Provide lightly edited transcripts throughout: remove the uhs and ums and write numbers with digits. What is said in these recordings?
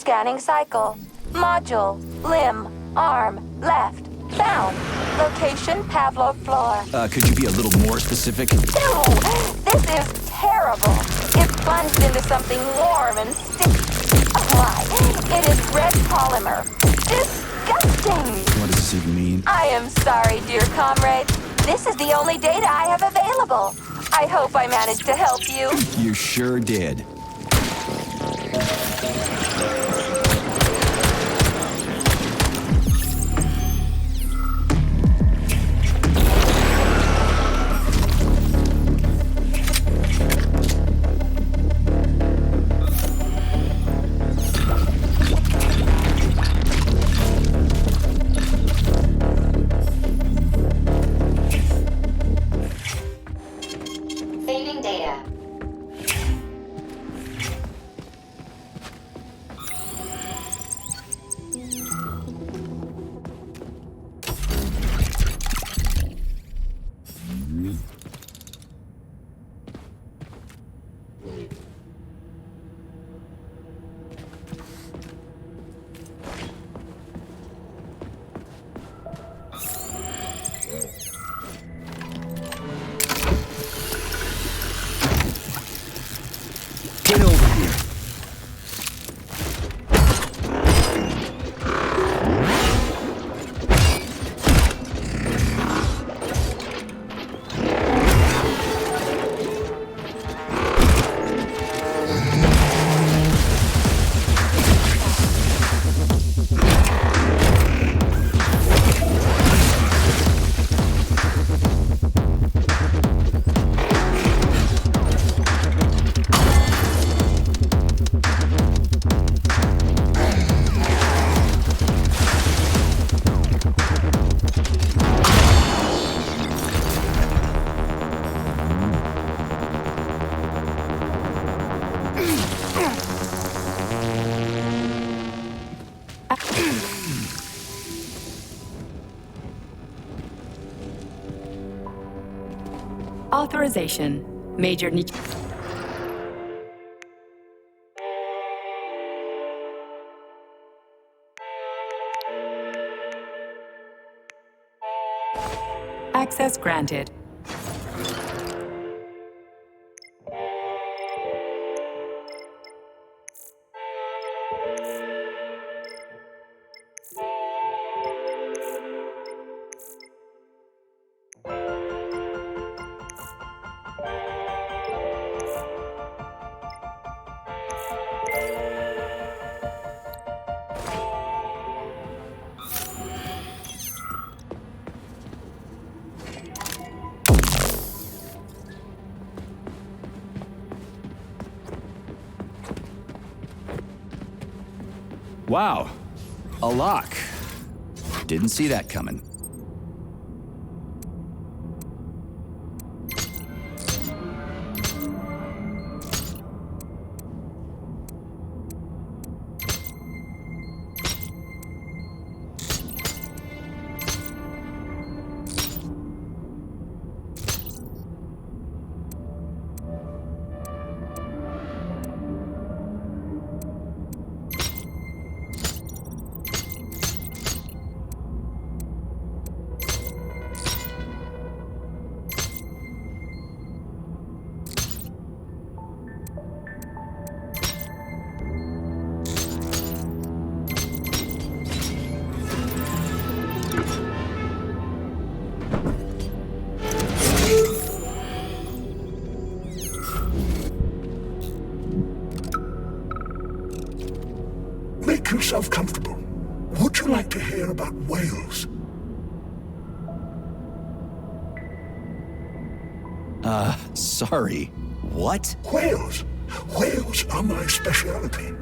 Scanning cycle. Module, limb, arm, left. Found. Location, Pavlov floor. Could you be a little more specific? No! This is terrible. It plunged into something warm and sticky. Oh my! It is red polymer. Disgusting! What does this even mean? I am sorry, dear comrade. This is the only data I have available. I hope I managed to help you. You sure did. Saving data. Get over here. Authorization. Major Nich. Access granted. Wow. A lock. Didn't see that coming. Make yourself comfortable. Would you like to hear about whales? Sorry. What? Whales? Whales are my speciality.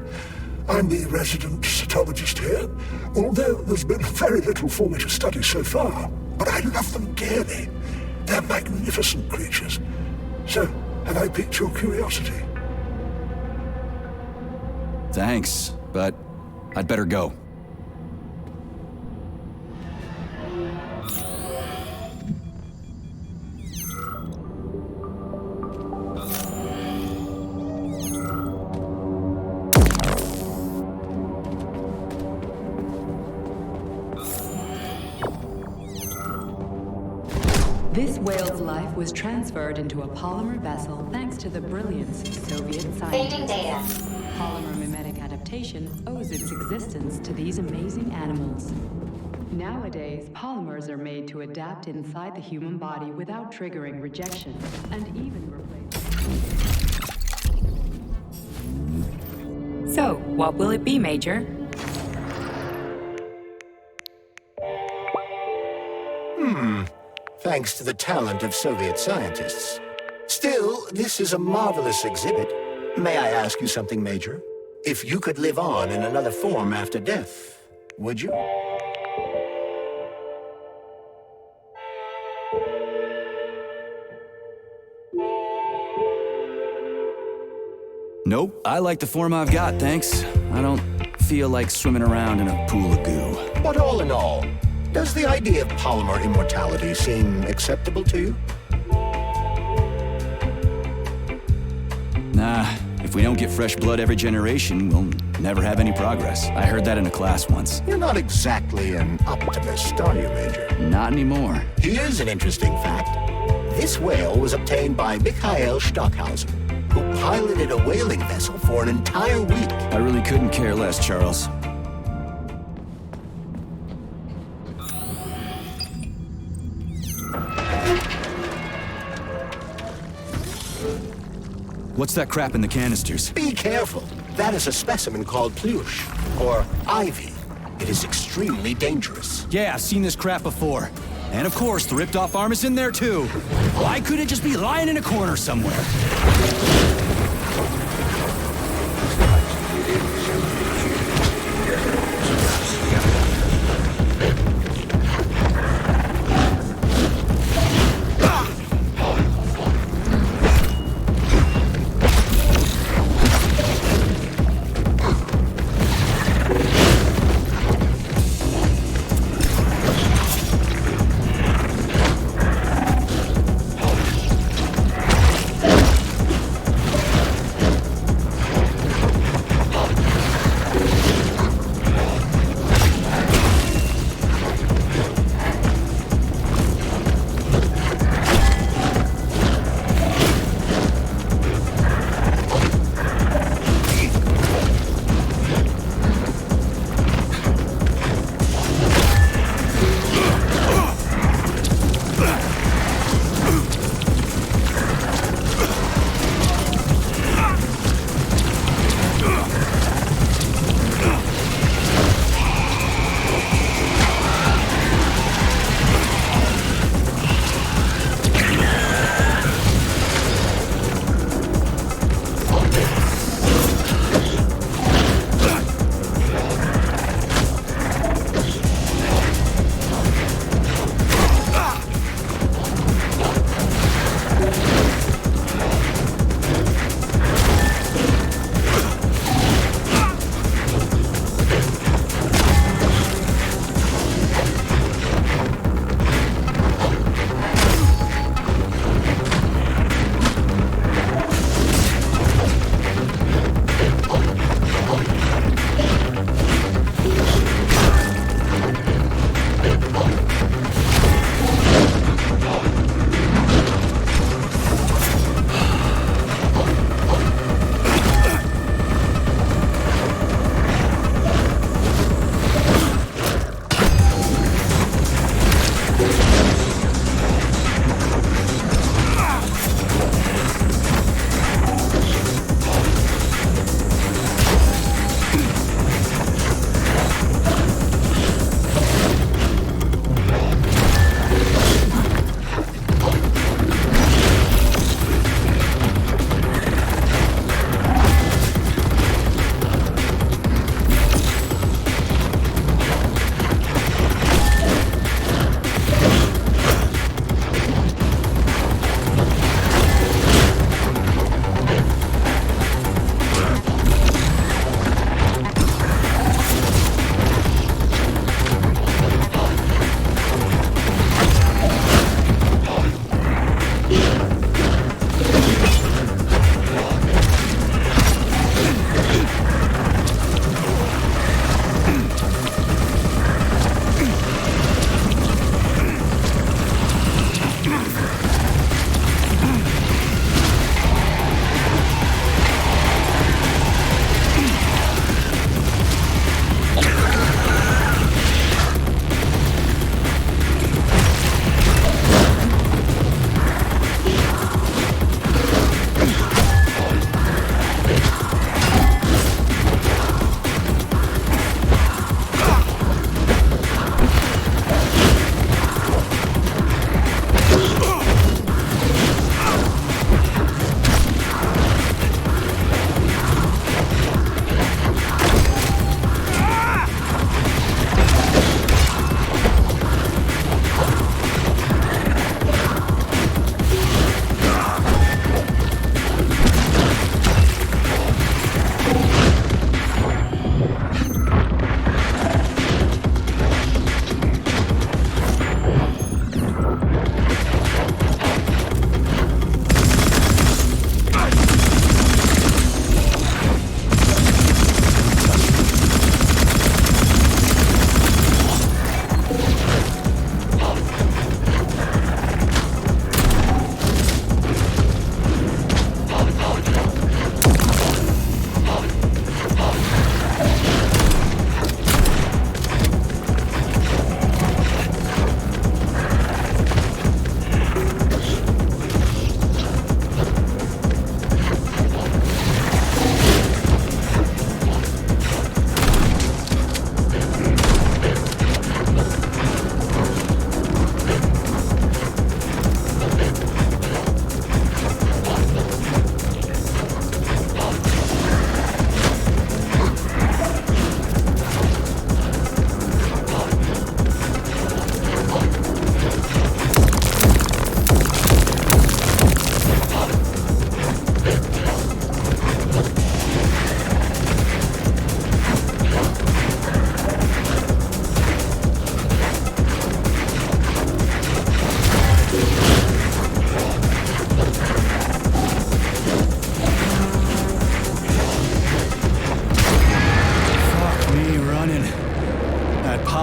I'm the resident cytologist here, although there's been very little for me to study so far. But I love them dearly. They're magnificent creatures. So, have I piqued your curiosity? Thanks, but I'd better go. whale's life was transferred into a polymer vessel thanks to the brilliance of Soviet Saving scientists. data. Polymer mimetic adaptation owes its existence to these amazing animals. Nowadays, polymers are made to adapt inside the human body without triggering rejection, and even replace. So, what will it be, Major? Thanks to the talent of Soviet scientists. Still, this is a marvelous exhibit. May I ask you something, Major? If you could live on in another form after death, would you? Nope, I like the form I've got, thanks. I don't feel like swimming around in a pool of goo. But all in all, does the idea of polymer immortality seem acceptable to you? Nah, if we don't get fresh blood every generation, we'll never have any progress. I heard that in a class once. You're not exactly an optimist, are you, Major? Not anymore. Here's an interesting fact. This whale was obtained by Mikhail Stockhausen, who piloted a whaling vessel for an entire week. I really couldn't care less, Charles. What's that crap in the canisters? Be careful. That is a specimen called Plush, or ivy. It is extremely dangerous. Yeah, I've seen this crap before. And of course, the ripped-off arm is in there too. Why couldn't it just be lying in a corner somewhere?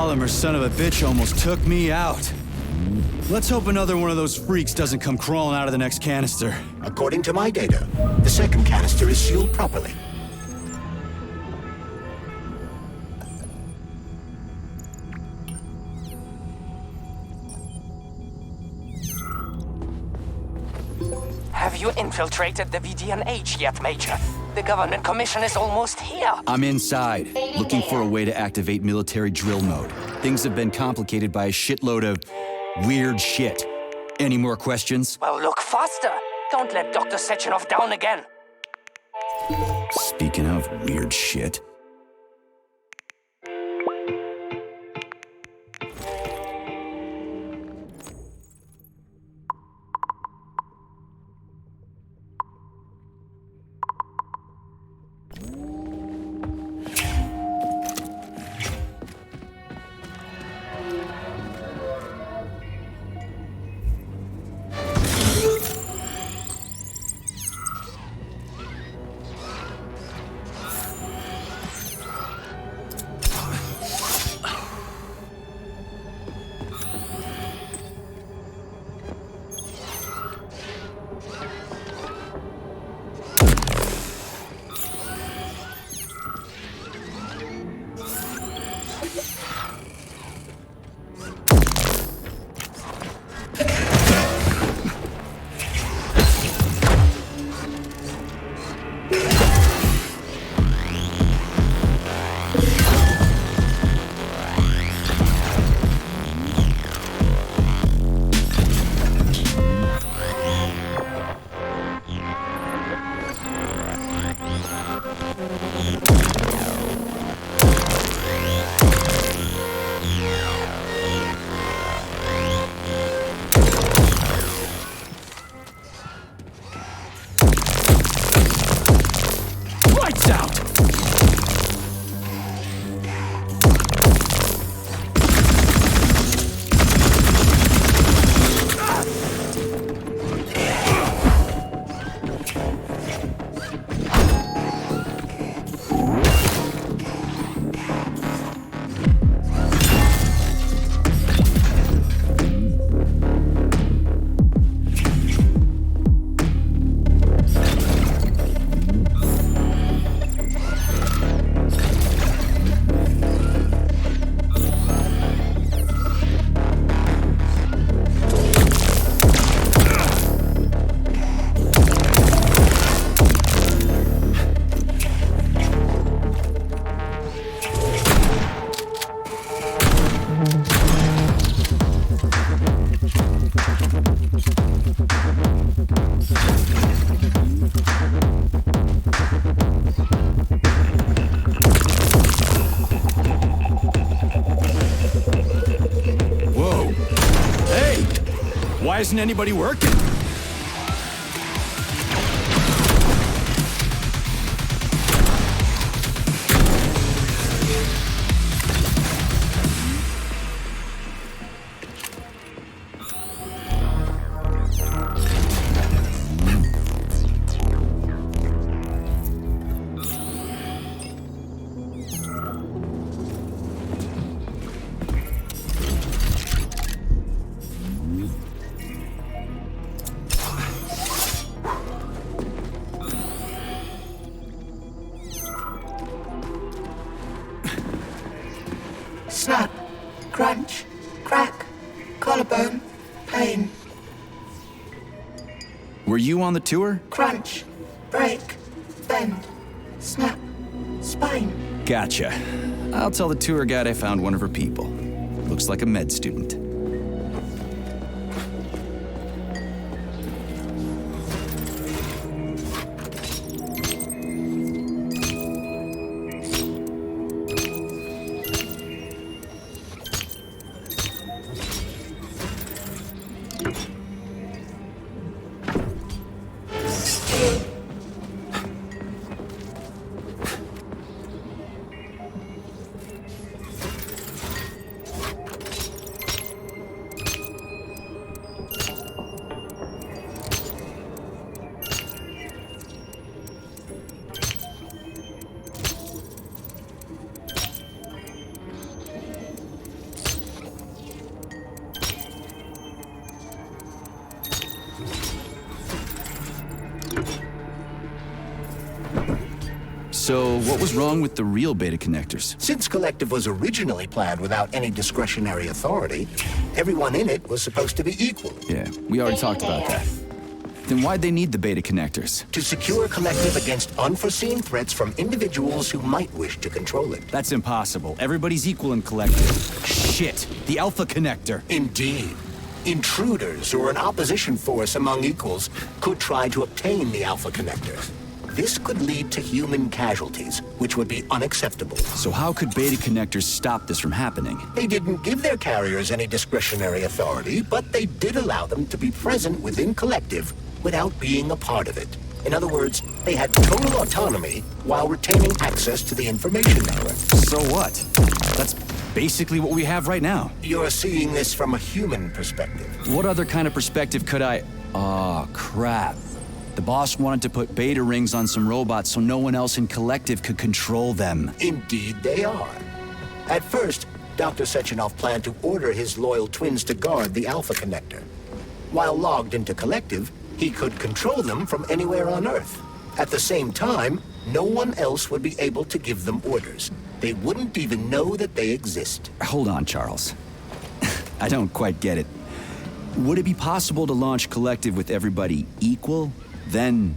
polymer son of a bitch almost took me out. Let's hope another one of those freaks doesn't come crawling out of the next canister. According to my data, the second canister is sealed properly. Have you infiltrated the VDNH yet, Major? The government commission is almost here. I'm inside, looking for a way to activate military drill mode. Things have been complicated by a shitload of weird shit. Any more questions? Well, look faster. Don't let Dr. Sechenov down again. Speaking of weird shit. Why isn't anybody working? Snap, crunch, crack, collarbone, pain. Were you on the tour? Crunch, break, bend, snap, spine. Gotcha. I'll tell the tour guide I found one of her people. Looks like a med student. So, what was wrong with the real beta connectors? Since Collective was originally planned without any discretionary authority, everyone in it was supposed to be equal. Yeah, we already talked about that. Then why'd they need the beta connectors? To secure Collective against unforeseen threats from individuals who might wish to control it. That's impossible. Everybody's equal in Collective. Shit! The Alpha Connector! Indeed. Intruders or an opposition force among equals could try to obtain the Alpha Connector. This could lead to human casualties, which would be unacceptable. So how could beta connectors stop this from happening? They didn't give their carriers any discretionary authority, but they did allow them to be present within Collective without being a part of it. In other words, they had total autonomy while retaining access to the information network. So what? That's basically what we have right now. You're seeing this from a human perspective. What other kind of perspective could I... Oh, crap. The boss wanted to put beta rings on some robots so no one else in Collective could control them. Indeed they are. At first, Dr. Sechenov planned to order his loyal twins to guard the Alpha Connector. While logged into Collective, he could control them from anywhere on Earth. At the same time, no one else would be able to give them orders. They wouldn't even know that they exist. Hold on, Charles. I don't quite get it. Would it be possible to launch Collective with everybody equal, then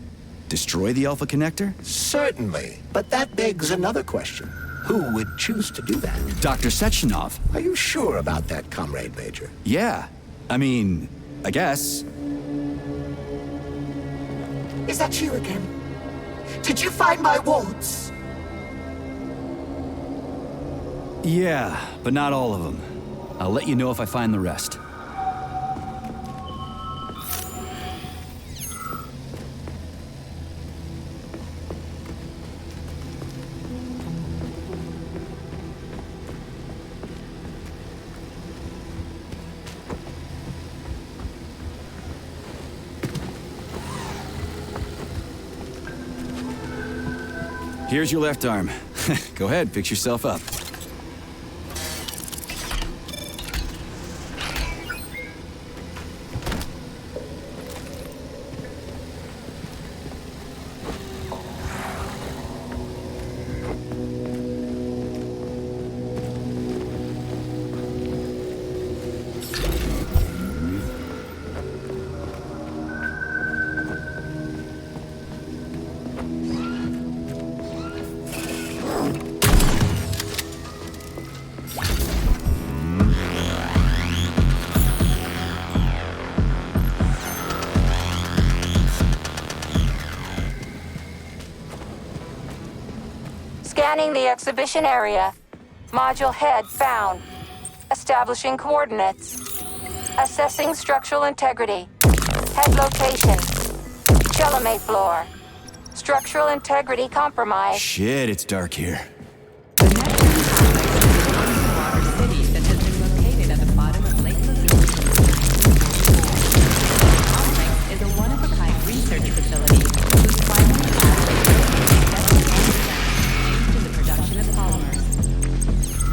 destroy the Alpha Connector? Certainly, but that begs another question. Who would choose to do that? Dr. Sechenov. Are you sure about that, Comrade Major? Yeah. I mean, I guess. Is that you again? Did you find my wards? Yeah, but not all of them. I'll let you know if I find the rest. Here's your left arm. Go ahead, fix yourself up. Scanning the exhibition area. Module head found. Establishing coordinates. Assessing structural integrity. Head location. Chelomate floor. Structural integrity compromised. Shit, it's dark here. The Neptune complex is one of the water cities that has been located at the bottom of Lake Lagoon. The complex is a one-of-a-kind research facility whose primary task is to the production of polymers.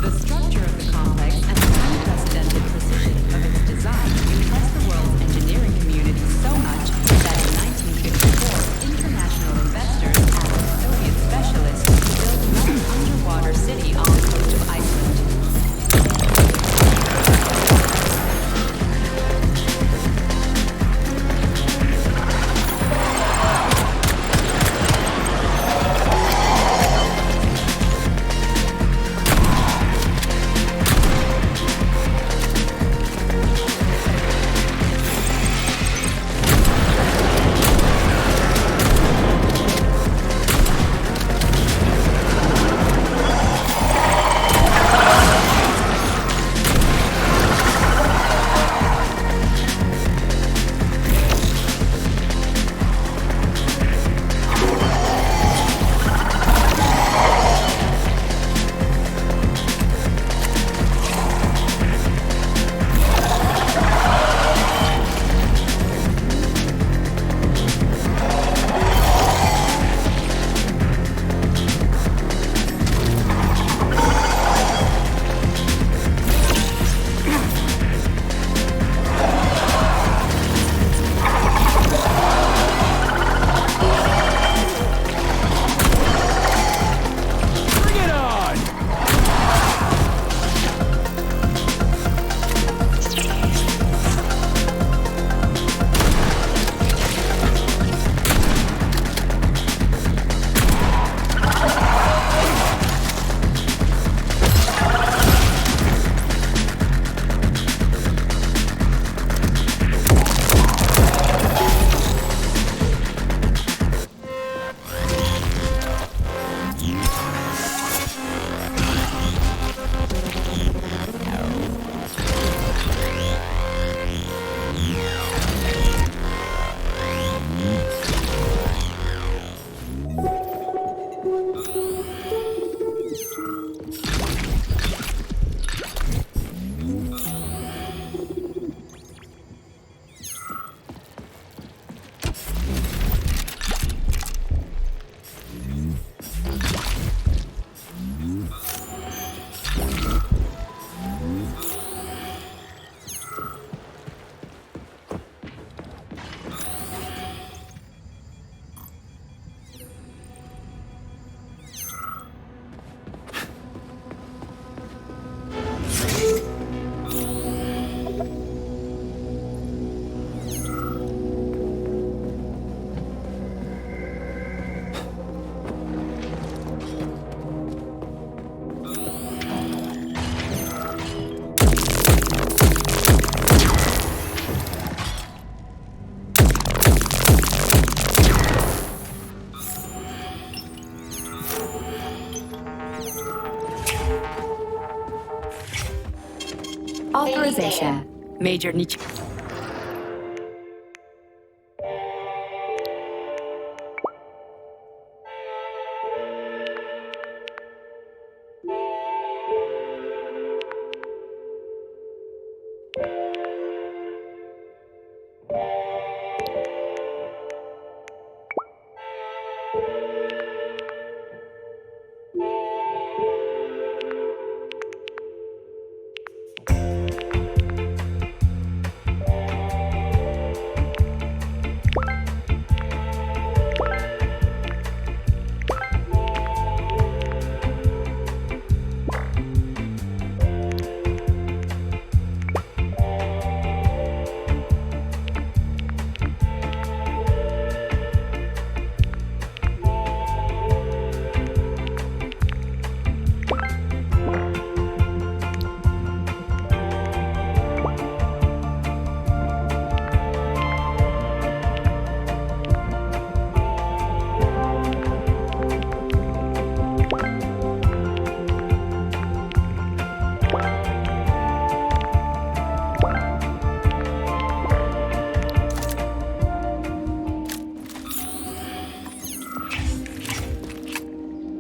The structure of the complex and the unprecedented precision of its design impressed the world's engineering community so much that in 1954, international investors asked Soviet specialists to build another Authorization. Major Nietzsche.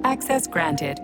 Access granted.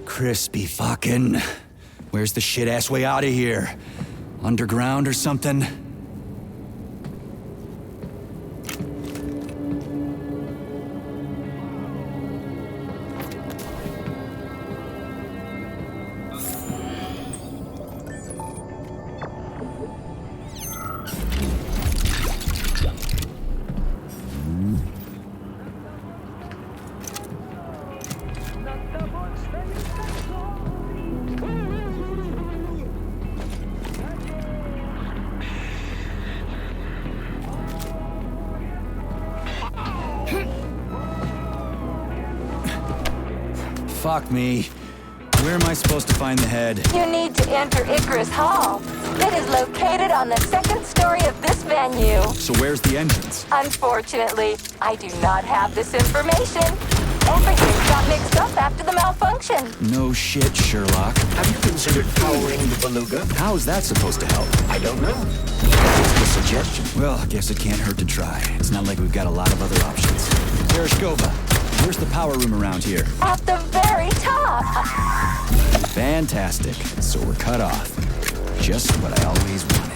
Crispy fucking. Where's the shit-ass way out of here? Underground or something? Fuck me. Where am I supposed to find the head? You need to enter Icarus Hall. It is located on the second story of this venue. So where's the entrance? Unfortunately, I do not have this information. Everything got mixed up after the malfunction. No shit, Sherlock. Have you considered powering the beluga? How's that supposed to help? I don't know. It's a suggestion. Well, I guess it can't hurt to try. It's not like we've got a lot of other options. Tereshkova, where's the power room around here? At the very top. Fantastic. So we're cut off. Just what I always wanted.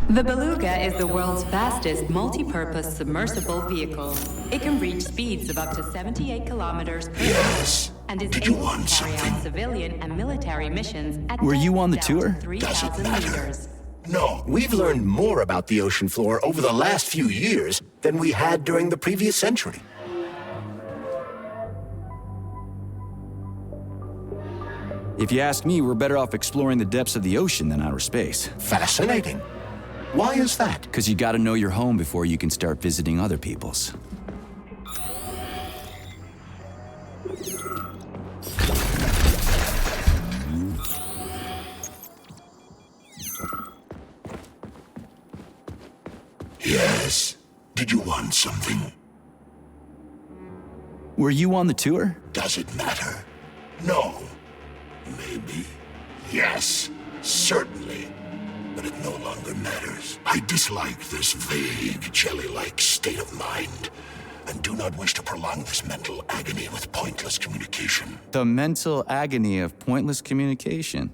The Beluga is the world's fastest multi-purpose submersible vehicle. It can reach speeds of up to 78 kilometers per Yes. hour and is Did you able want to carry out something? civilian and military missions at Were you depths on the down tour? to 3,000 meters. No. We've learned more about the ocean floor over the last few years than we had during the previous century. If you ask me, we're better off exploring the depths of the ocean than outer space. Fascinating. Why is that? Because you gotta know your home before you can start visiting other people's. Yes. Did you want something? Were you on the tour? Does it matter? No. Maybe. Yes. Certainly. But it no longer matters. I dislike this vague, jelly-like state of mind, and do not wish to prolong this mental agony with pointless communication. The mental agony of pointless communication.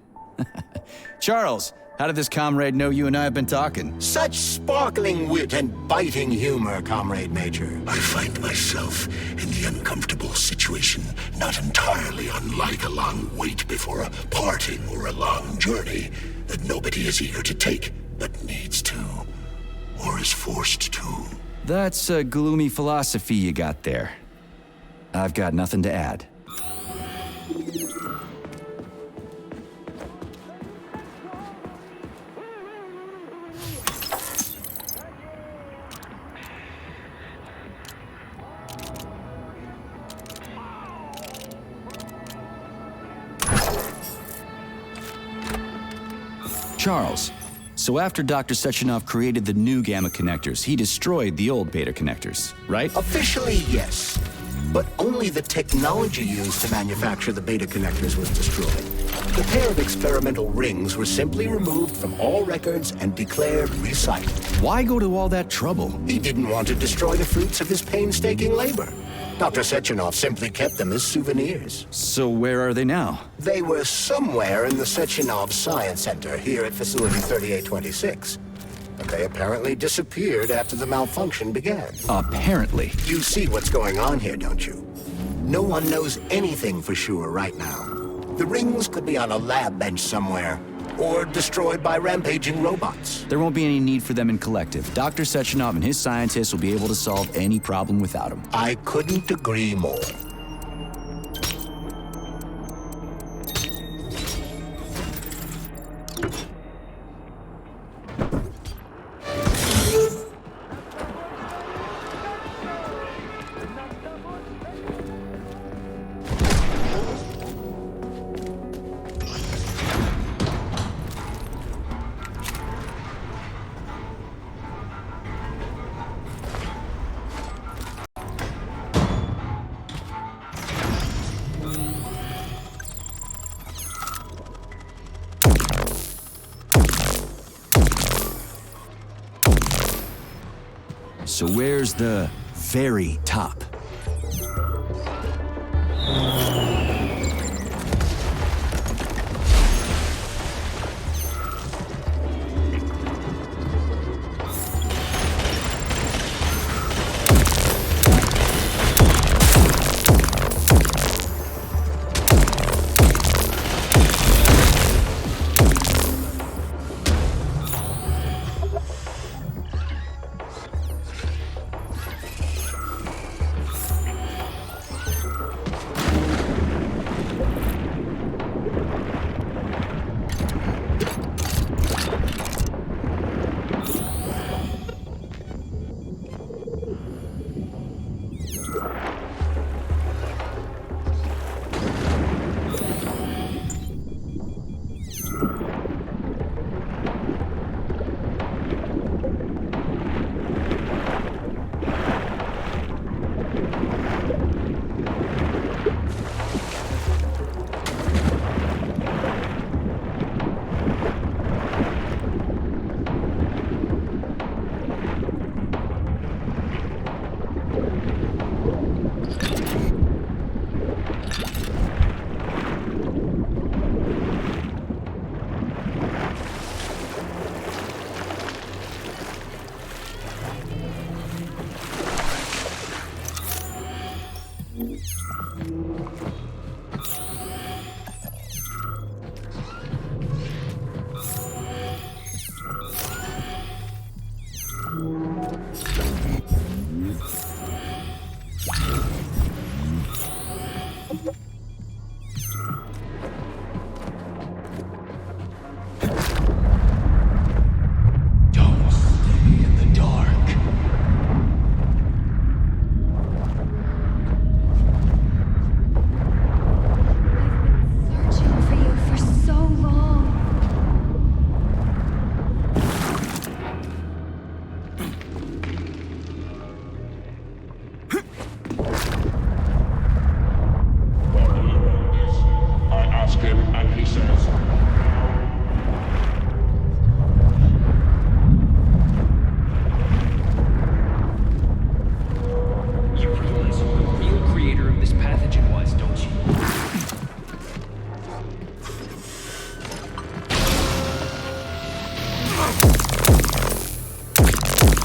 Charles, how did this comrade know you and I have been talking? Such sparkling wit and biting humor, Comrade Major. I find myself in the uncomfortable situation not entirely unlike a long wait before a parting or a long journey that nobody is eager to take, but needs to, or is forced to. That's a gloomy philosophy you got there. I've got nothing to add. Charles, so after Dr. Sechenov created the new gamma connectors, he destroyed the old beta connectors, right? Officially, yes. But only the technology used to manufacture the beta connectors was destroyed. The pair of experimental rings were simply removed from all records and declared recycled. Why go to all that trouble? He didn't want to destroy the fruits of his painstaking labor. Dr. Sechenov simply kept them as souvenirs. So where are they now? They were somewhere in the Sechenov Science Center here at Facility 3826. But they apparently disappeared after the malfunction began. Apparently. You see what's going on here, don't you? No one knows anything for sure right now. The rings could be on a lab bench somewhere, or destroyed by rampaging robots. There won't be any need for them in collective. Dr. Sechenov and his scientists will be able to solve any problem without them. I couldn't agree more. So where's the very top?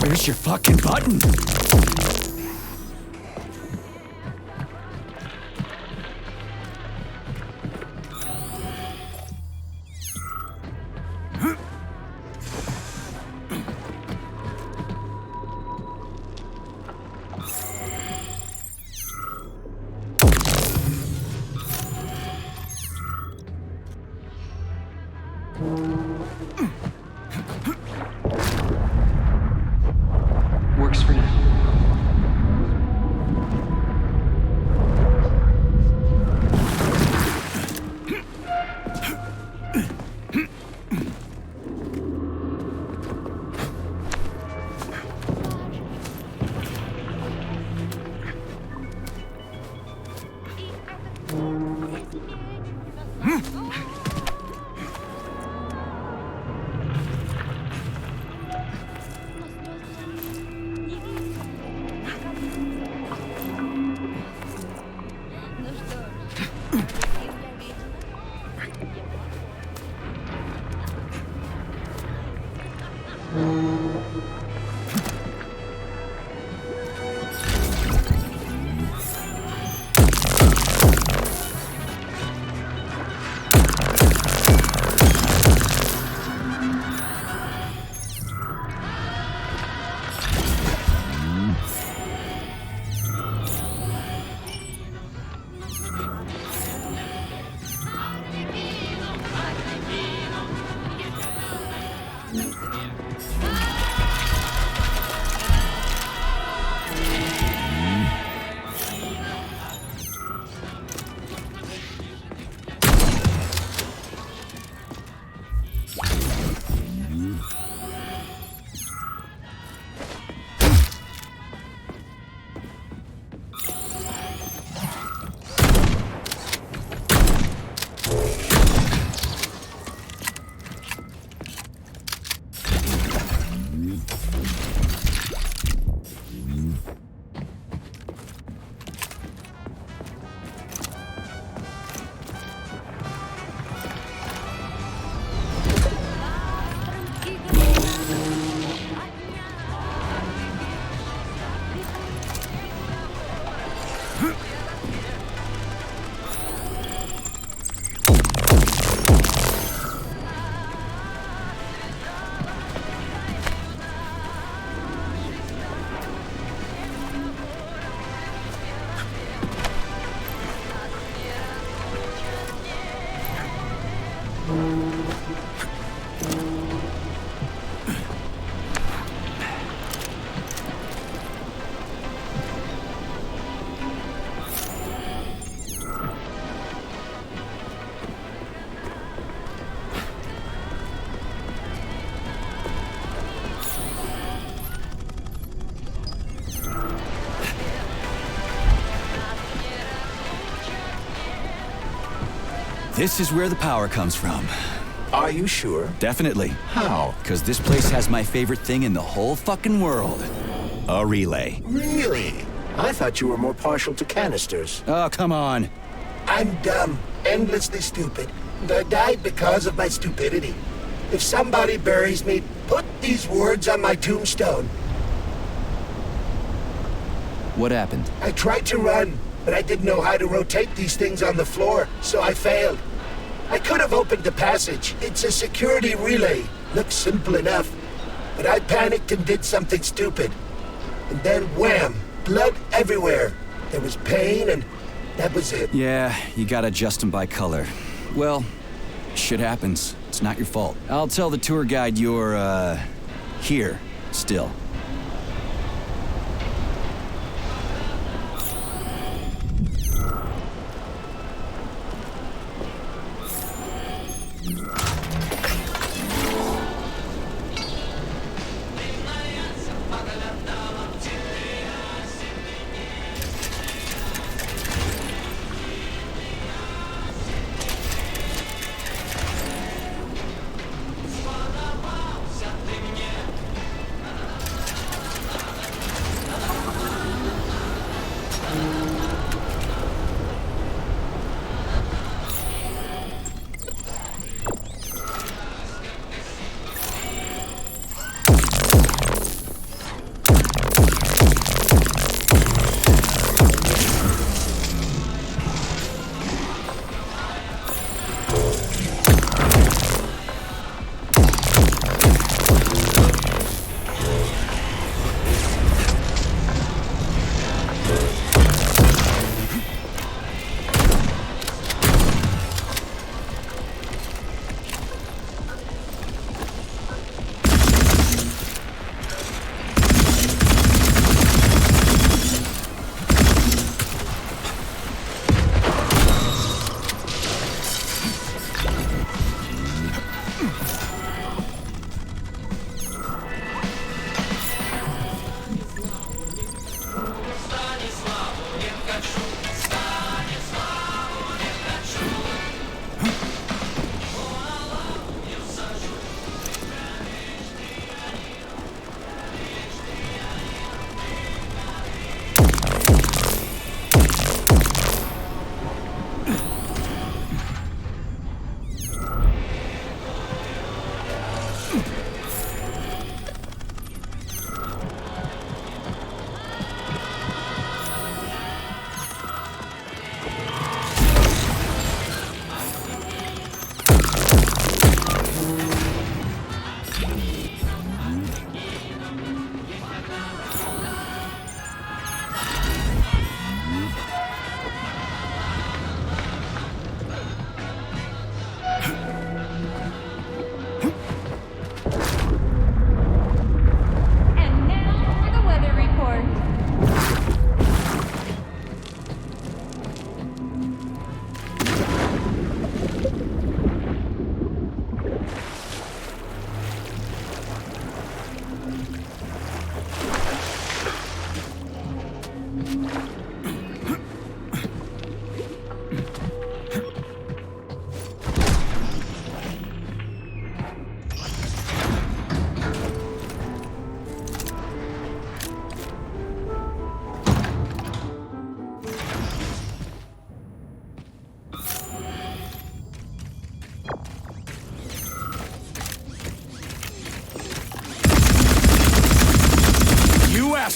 Where's your fucking button? Works for now. This is where the power comes from. Are you sure? Definitely. How? Because this place has my favorite thing in the whole fucking world. A relay. Really? I thought you were more partial to canisters. Oh, come on. I'm dumb, endlessly stupid, and I died because of my stupidity. If somebody buries me, put these words on my tombstone. What happened? I tried to run, but I didn't know how to rotate these things on the floor, so I failed. I could have opened the passage. It's a security relay. Looks simple enough. But I panicked and did something stupid. And then wham! Blood everywhere. There was pain and that was it. Yeah, you gotta adjust them by color. Well, shit happens. It's not your fault. I'll tell the tour guide you're, here, still.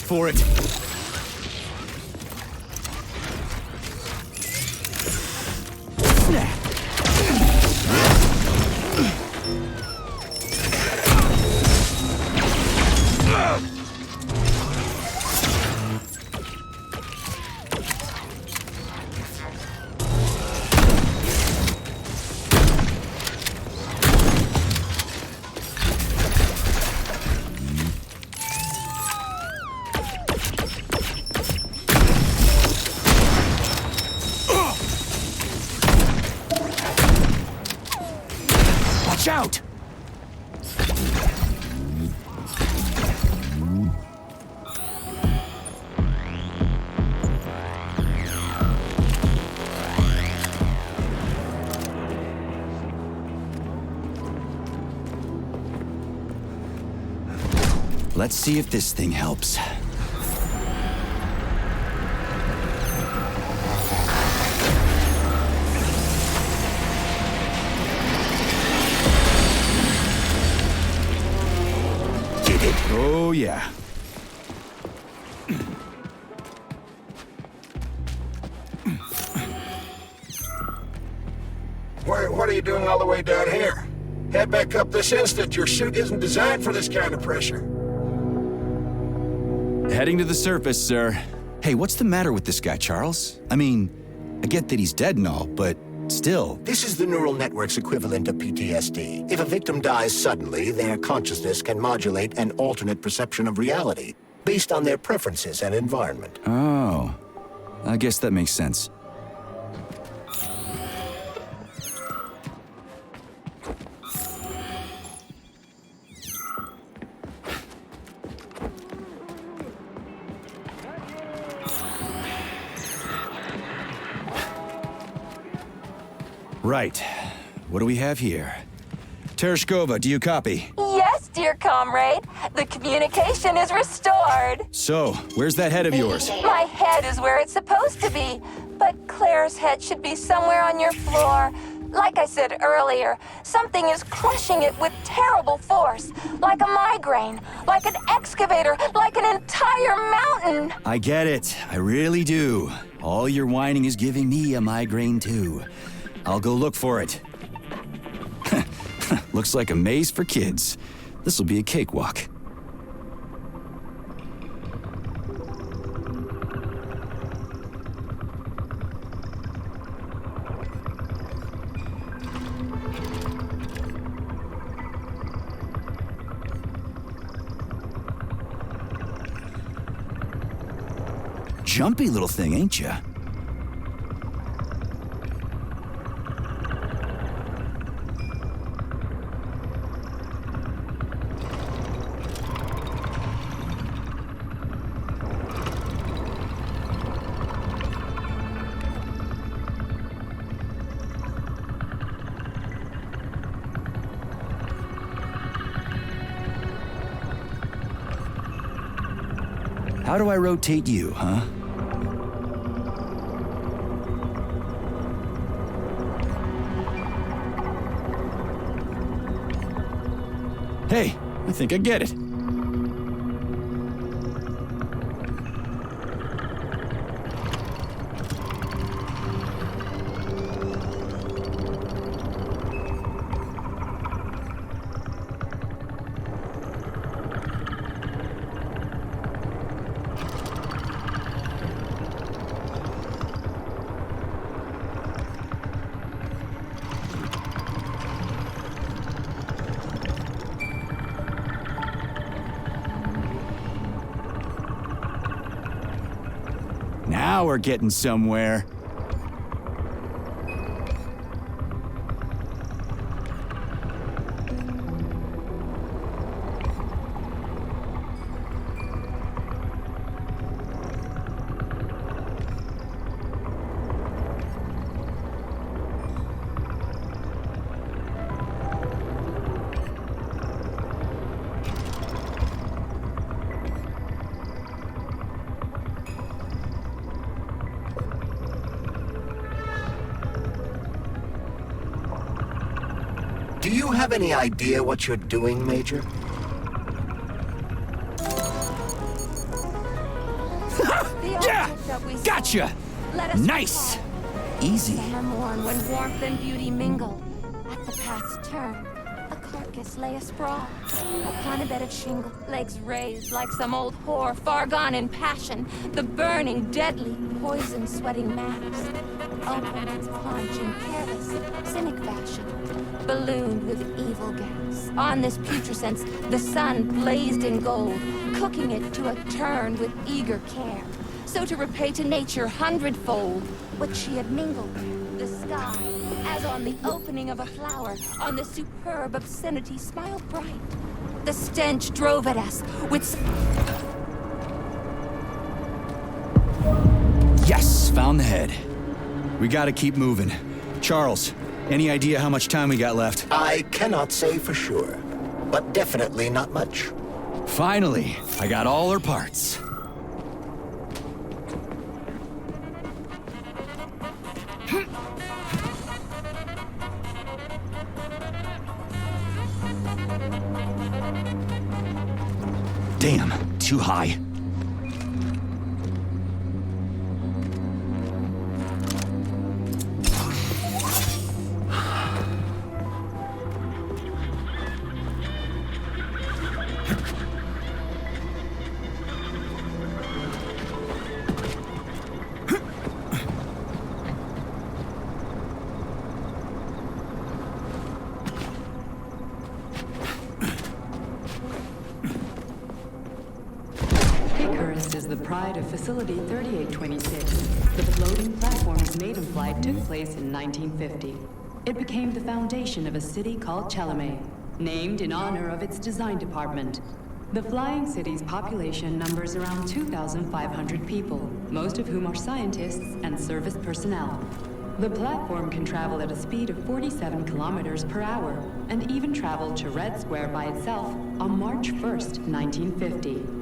For it. Watch out! Let's see if this thing helps. Oh, yeah. What are you doing all the way down here? Head back up this instant. Your suit isn't designed for this kind of pressure. Heading to the surface, sir. Hey, what's the matter with this guy, Charles? I mean, I get that he's dead and all, but still. This is the neural network's equivalent of PTSD. If a victim dies suddenly, their consciousness can modulate an alternate perception of reality based on their preferences and environment. Oh, I guess that makes sense. Right. What do we have here? Tereshkova, do you copy? Yes, dear comrade. The communication is restored. So, where's that head of yours? My head is where it's supposed to be, but Claire's head should be somewhere on your floor. Like I said earlier, something is crushing it with terrible force. Like a migraine, like an excavator, like an entire mountain. I get it. I really do. All your whining is giving me a migraine, too. I'll go look for it. Looks like a maze for kids. This'll be a cakewalk. Jumpy little thing, ain't ya? How do I rotate you, huh? Hey, I think I get it. Now we're getting somewhere. Do you have any idea what you're doing, Major? Yeah! Gotcha! Nice! Easy. Summer morn when warmth and beauty mingle. At the path's turn, a carcass lay asprawl. Upon a bed of shingle, legs raised like some old whore, far gone in passion. The burning, deadly, poison-sweating mass. Open its paunch in careless, cynic fashion. Ballooned with evil gas. On this putrescence, the sun blazed in gold, cooking it to a turn with eager care. So to repay to nature hundredfold what she had mingled. The sky, as on the opening of a flower, on the superb obscenity smiled bright. The stench drove at us with... Yes, found the head. We gotta keep moving. Charles, any idea how much time we got left? I cannot say for sure, but definitely not much. Finally, I got all her parts. Damn, too high. Facility 3826, the floating platform's maiden flight took place in 1950. It became the foundation of a city called Chalamet, named in honor of its design department. The flying city's population numbers around 2,500 people, most of whom are scientists and service personnel. The platform can travel at a speed of 47 kilometers per hour, and even traveled to Red Square by itself on March 1st, 1950.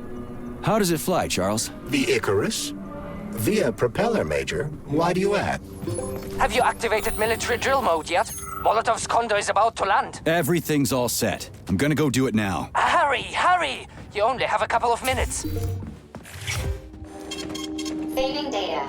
How does it fly, Charles? The Icarus? Via propeller, Major. Why do you ask? Have you activated military drill mode yet? Molotov's Condor is about to land. Everything's all set. I'm gonna go do it now. Hurry, hurry! You only have a couple of minutes. Saving data.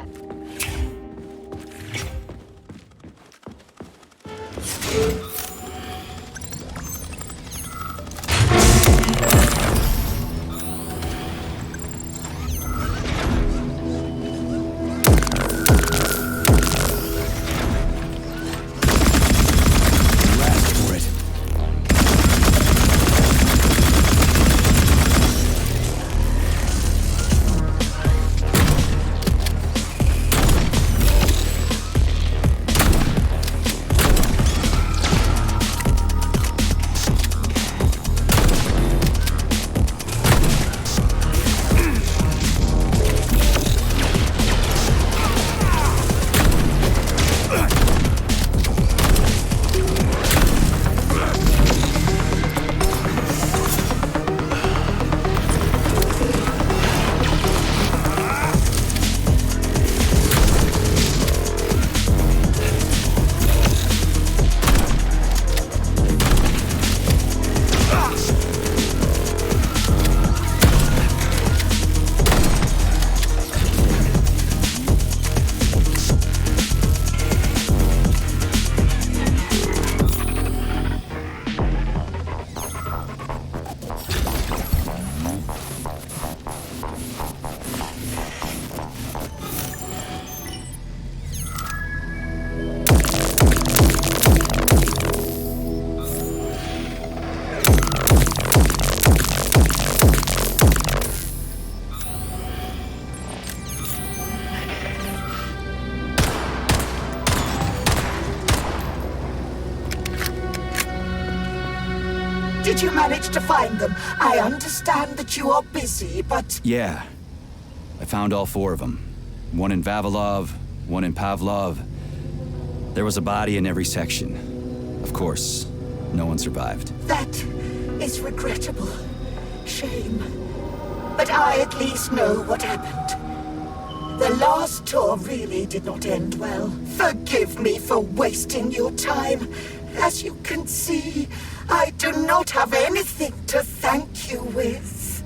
Did you manage to find them? I understand that you are busy, but... Yeah. I found all 4 of them. One in Vavilov, one in Pavlov. There was a body in every section. Of course, no one survived. That is regrettable. Shame. But I at least know what happened. The last tour really did not end well. Forgive me for wasting your time. As you can see, I do not have anything to thank you with.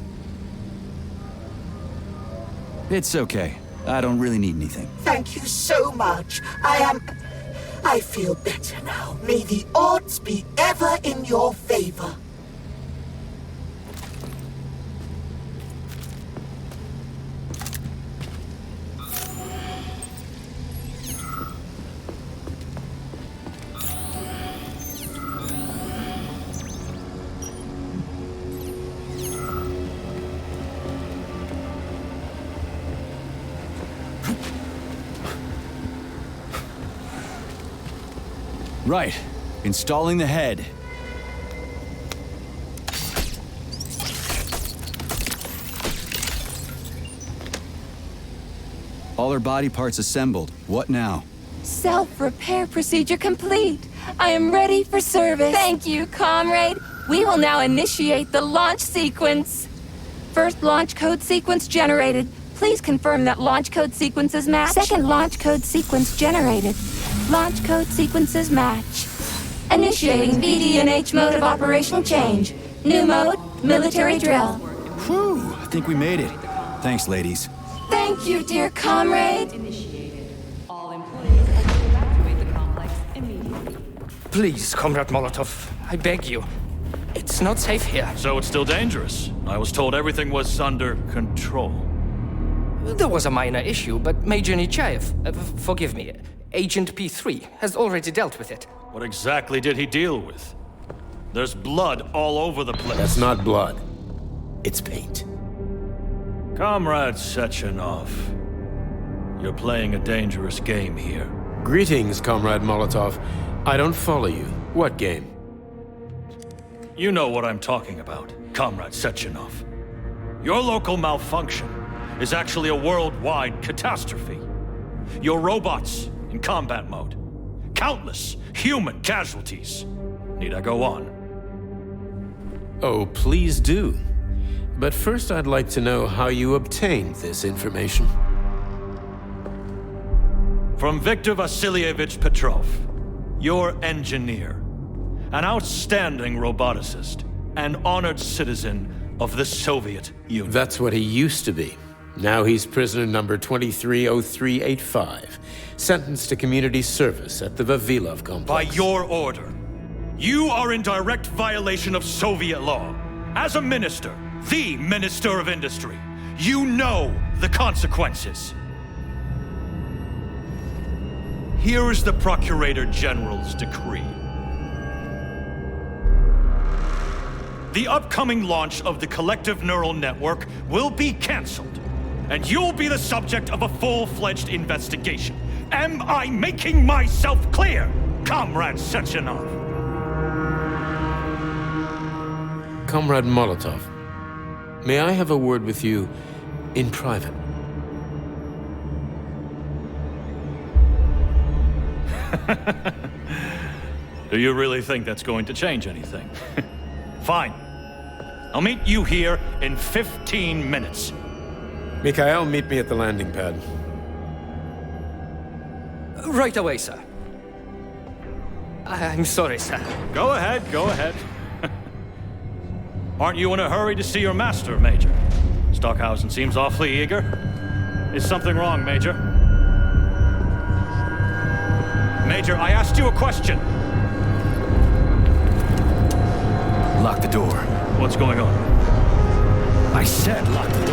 It's okay. I don't really need anything. Thank you so much. I feel better now. May the odds be ever in your favor. Right. Installing the head. All her body parts assembled. What now? Self-repair procedure complete. I am ready for service. Thank you, comrade. We will now initiate the launch sequence. First launch code sequence generated. Please confirm that launch code sequences match. Second launch code sequence generated. Launch code sequences match. Initiating VD&H mode of operational change. New mode, military drill. Whew, I think we made it. Thanks, ladies. Thank you, dear comrade. Initiated. All employees are to evacuate the complex immediately. Please, Comrade Molotov, I beg you. It's not safe here. So it's still dangerous. I was told everything was under control. There was a minor issue, but Major Nechayev, forgive me, Agent P3 has already dealt with it. What exactly did he deal with? There's blood all over the place. That's not blood. It's paint. Comrade Sechenov, you're playing a dangerous game here. Greetings, Comrade Molotov. I don't follow you. What game? You know what I'm talking about, Comrade Sechenov. Your local malfunction is actually a worldwide catastrophe. Your robots in combat mode. Countless human casualties. Need I go on? Oh, please do. But first I'd like to know how you obtained this information. From Viktor Vasilievich Petrov, your engineer. An outstanding roboticist. An honored citizen of the Soviet Union. That's what he used to be. Now he's prisoner number 230385, sentenced to community service at the Vavilov complex. By your order. You are in direct violation of Soviet law. As a minister, the Minister of Industry, you know the consequences. Here is the Procurator General's decree. The upcoming launch of the Collective Neural Network will be cancelled, and you'll be the subject of a full-fledged investigation. Am I making myself clear, Comrade Sechenov? Comrade Molotov, may I have a word with you in private? Do you really think that's going to change anything? Fine. I'll meet you here in 15 minutes. Mikhail, meet me at the landing pad. Right away, sir. I'm sorry, sir. Go ahead, go ahead. Aren't you in a hurry to see your master, Major? Stockhausen seems awfully eager. Is something wrong, Major? Major, I asked you a question. Lock the door. What's going on? I said lock the door.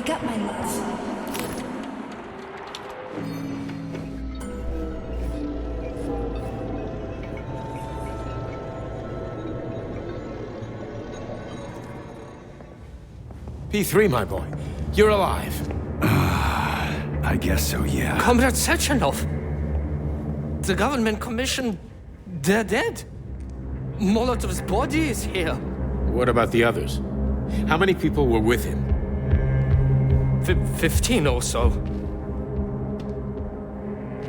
Wake up, my love. P3, my boy. You're alive. I guess so, yeah. Comrade Sechenov! The government commission... they're dead. Molotov's body is here. What about the others? How many people were with him? 15 or so.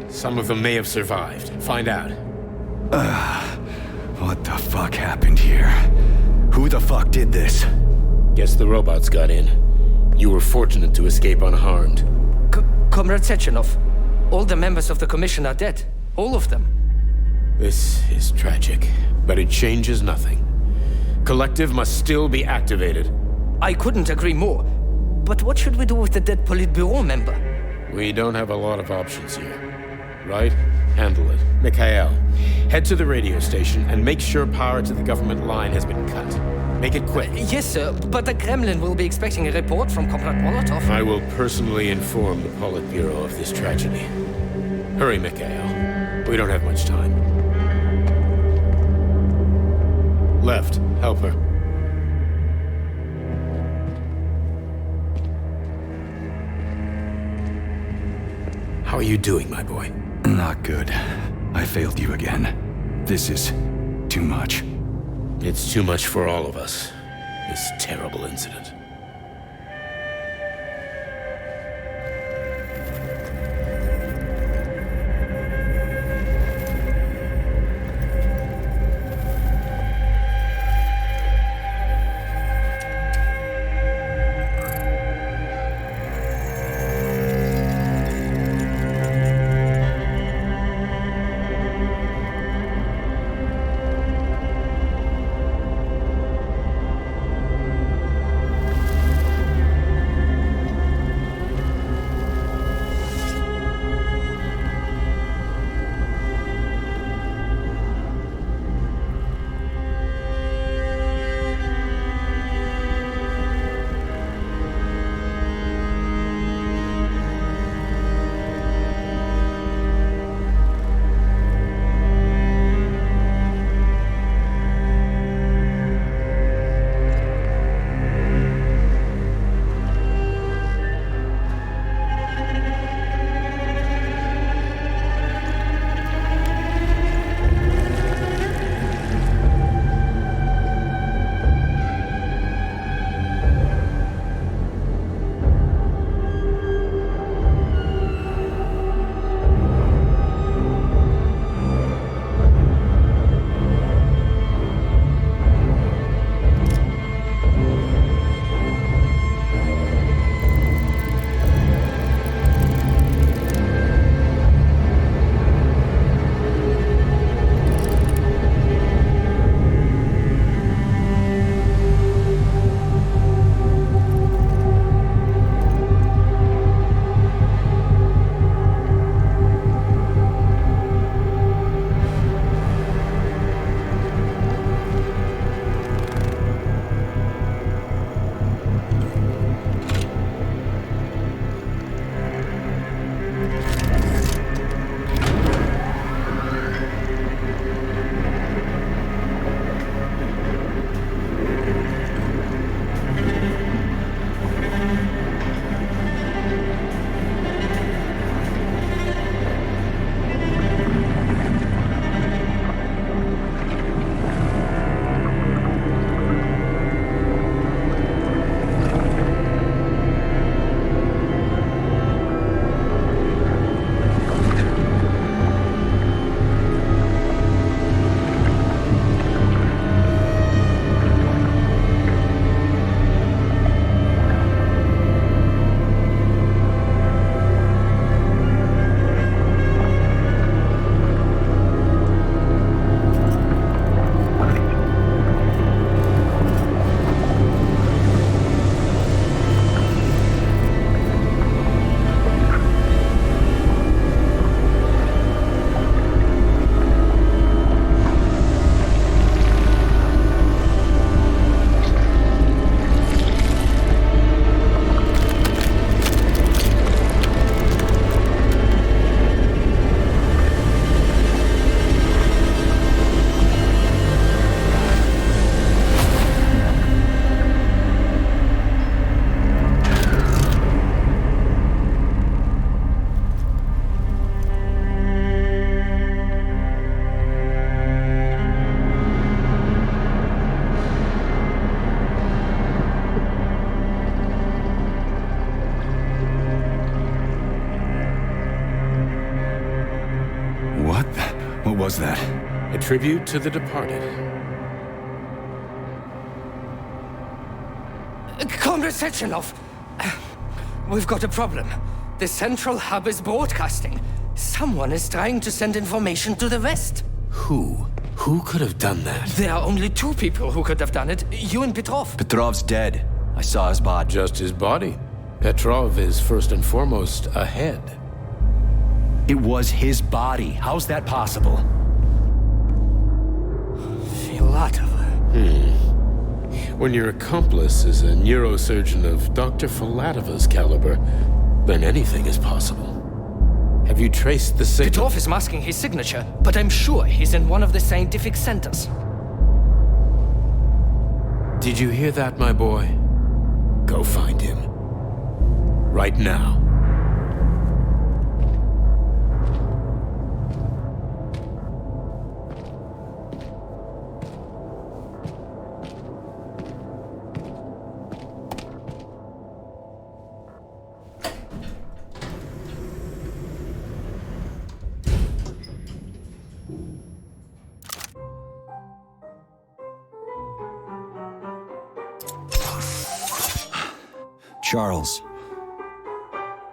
Some of them may have survived. Find out. What the fuck happened here? Who the fuck did this? Guess the robots got in. You were fortunate to escape unharmed. Comrade Sechenov, all the members of the commission are dead. All of them. This is tragic, but it changes nothing. Collective must still be activated. I couldn't agree more. But what should we do with the dead Politburo member? We don't have a lot of options here. Right? Handle it. Mikhail, head to the radio station and make sure power to the government line has been cut. Make it quick. Yes, sir, but the Kremlin will be expecting a report from Comrade Molotov. I will personally inform the Politburo of this tragedy. Hurry, Mikhail. We don't have much time. Left. Help her. How are you doing, my boy? Not good. I failed you again. This is too much. It's too much for all of us. This terrible incident. was that? A tribute to the departed. Comrade Sechenov, we've got a problem. The central hub is broadcasting. Someone is trying to send information to the west. Who? Who could have done that? There are only two people who could have done it. You and Petrov. Petrov's dead. I saw his body. Just his body. Petrov is first and foremost ahead. It was his body. How's that possible? Filatova. When your accomplice is a neurosurgeon of Dr. Filatova's caliber, then anything is possible. Have you traced the signal? Petrov is masking his signature, but I'm sure he's in one of the scientific centers. Did you hear that, my boy? Go find him. Right now. Charles,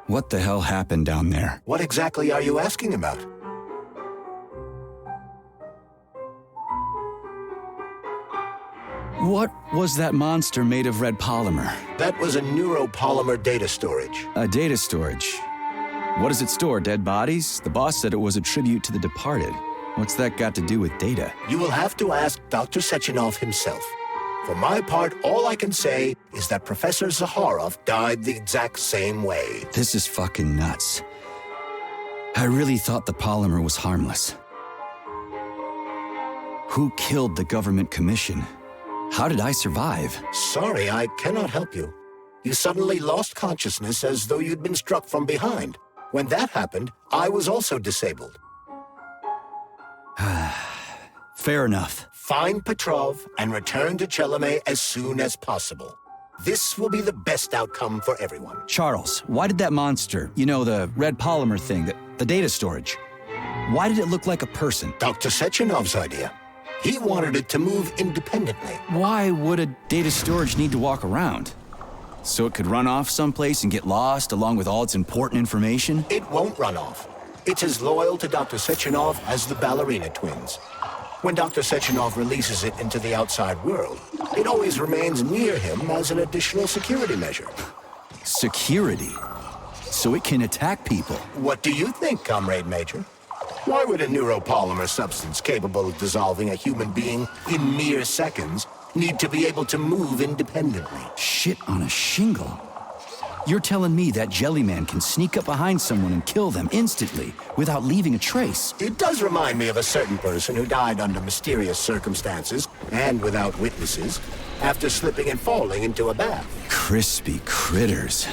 what the hell happened down there? What exactly are you asking about? What was that monster made of red polymer? That was a neuropolymer data storage. A data storage? What does it store, dead bodies? The boss said it was a tribute to the departed. What's that got to do with data? You will have to ask Dr. Sechenov himself. For my part, all I can say is that Professor Zaharov died the exact same way. This is fucking nuts. I really thought the polymer was harmless. Who killed the government commission? How did I survive? Sorry, I cannot help you. You suddenly lost consciousness as though you'd been struck from behind. When that happened, I was also disabled. Fair enough. Find Petrov and return to Chelome as soon as possible. This will be the best outcome for everyone. Charles, why did that monster, you know, the red polymer thing, the data storage, why did it look like a person? Dr. Sechenov's idea. He wanted it to move independently. Why would a data storage need to walk around? So it could run off someplace and get lost along with all its important information? It won't run off. It's as loyal to Dr. Sechenov as the ballerina twins. When Dr. Sechenov releases it into the outside world, it always remains near him as an additional security measure. Security? So it can attack people? What do you think, Comrade Major? Why would a neuropolymer substance capable of dissolving a human being in mere seconds need to be able to move independently? Shit on a shingle? You're telling me that Jellyman can sneak up behind someone and kill them instantly without leaving a trace? It does remind me of a certain person who died under mysterious circumstances and without witnesses after slipping and falling into a bath. Crispy critters.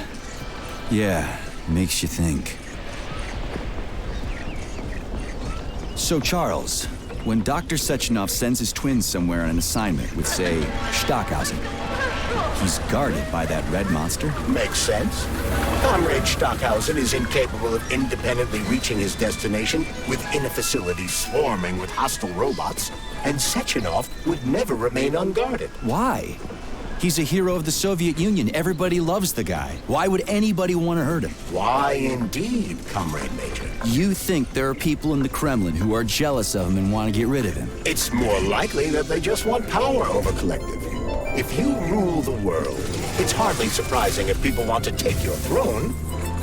Yeah, makes you think. So, Charles, when Dr. Sechenov sends his twins somewhere on an assignment with, say, Stockhausen, he's guarded by that red monster? Makes sense. Comrade Stockhausen is incapable of independently reaching his destination within a facility swarming with hostile robots, and Sechenov would never remain unguarded. Why? He's a hero of the Soviet Union. Everybody loves the guy. Why would anybody want to hurt him? Why indeed, Comrade Major? You think there are people in the Kremlin who are jealous of him and want to get rid of him? It's more likely that they just want power over Collective. If you rule the world, it's hardly surprising if people want to take your throne.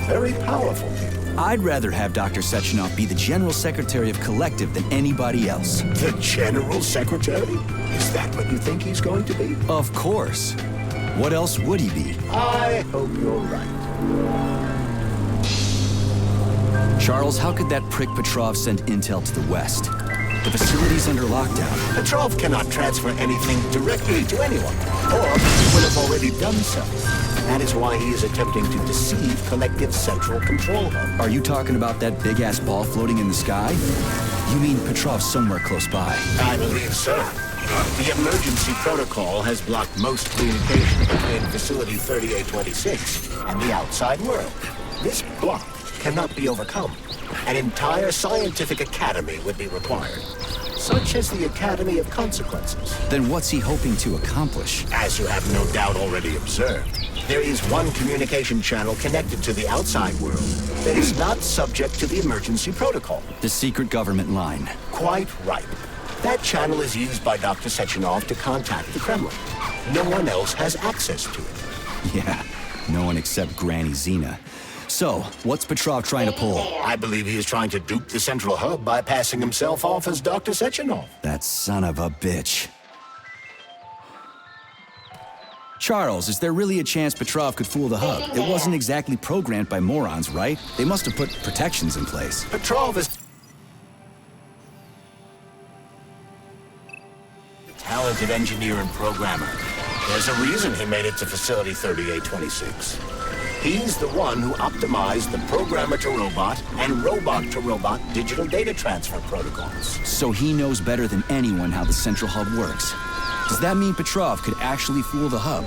Very powerful people. I'd rather have Dr. Sechenov be the General Secretary of Collective than anybody else. The General Secretary? Is that what you think he's going to be? Of course. What else would he be? I hope you're right. Charles, how could that prick Petrov send intel to the West? The facility's under lockdown. Petrov cannot transfer anything directly to anyone, or he would have already done so. That is why he is attempting to deceive Collective's central control hub. Are you talking about that big-ass ball floating in the sky? You mean Petrov's somewhere close by? I believe so. The emergency protocol has blocked most communication between Facility 3826 and the outside world. This block cannot be overcome, An entire scientific academy would be required, such as the Academy of Consequences. Then what's he hoping to accomplish? As you have no doubt already observed, there is one communication channel connected to the outside world that is not subject to the emergency protocol. The secret government line. Quite right. That channel is used by Dr. Sechenov to contact the Kremlin. No one else has access to it. Yeah, no one except Granny Xena. So, what's Petrov trying to pull? I believe he is trying to dupe the central hub by passing himself off as Dr. Sechenov. That son of a bitch. Charles, is there really a chance Petrov could fool the hub? It wasn't exactly programmed by morons, right? They must have put protections in place. Petrov is a talented engineer and programmer. There's a reason he made it to Facility 3826. He's the one who optimized the programmer-to-robot and robot-to-robot digital data transfer protocols. So he knows better than anyone how the central hub works. Does that mean Petrov could actually fool the hub?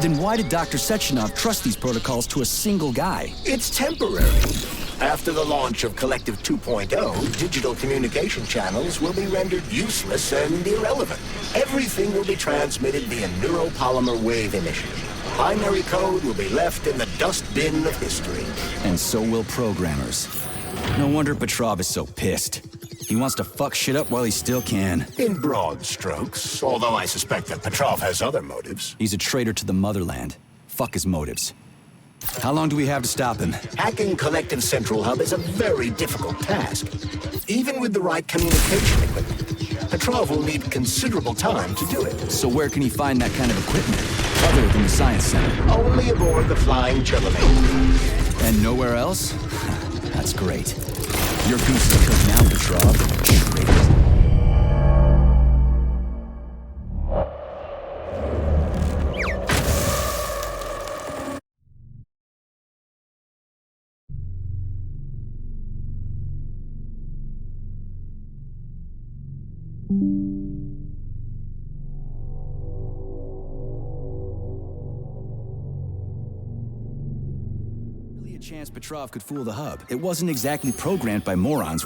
Then why did Dr. Sechenov trust these protocols to a single guy? It's temporary. After the launch of Collective 2.0, digital communication channels will be rendered useless and irrelevant. Everything will be transmitted via neuropolymer wave emission. Binary code will be left in the dustbin of history. And so will programmers. No wonder Petrov is so pissed. He wants to fuck shit up while he still can. In broad strokes, although I suspect that Petrov has other motives. He's a traitor to the motherland. Fuck his motives. How long do we have to stop him? Hacking Collective Central Hub is a very difficult task. Even with the right communication equipment, Petrov will need considerable time to do it. So where can he find that kind of equipment, other than the Science Center? Only aboard the Flying Chillinator. And nowhere else? That's great. Your goose is cooked now, Petrov. Traitor. Really a chance Petrov could fool the hub. It wasn't exactly programmed by morons.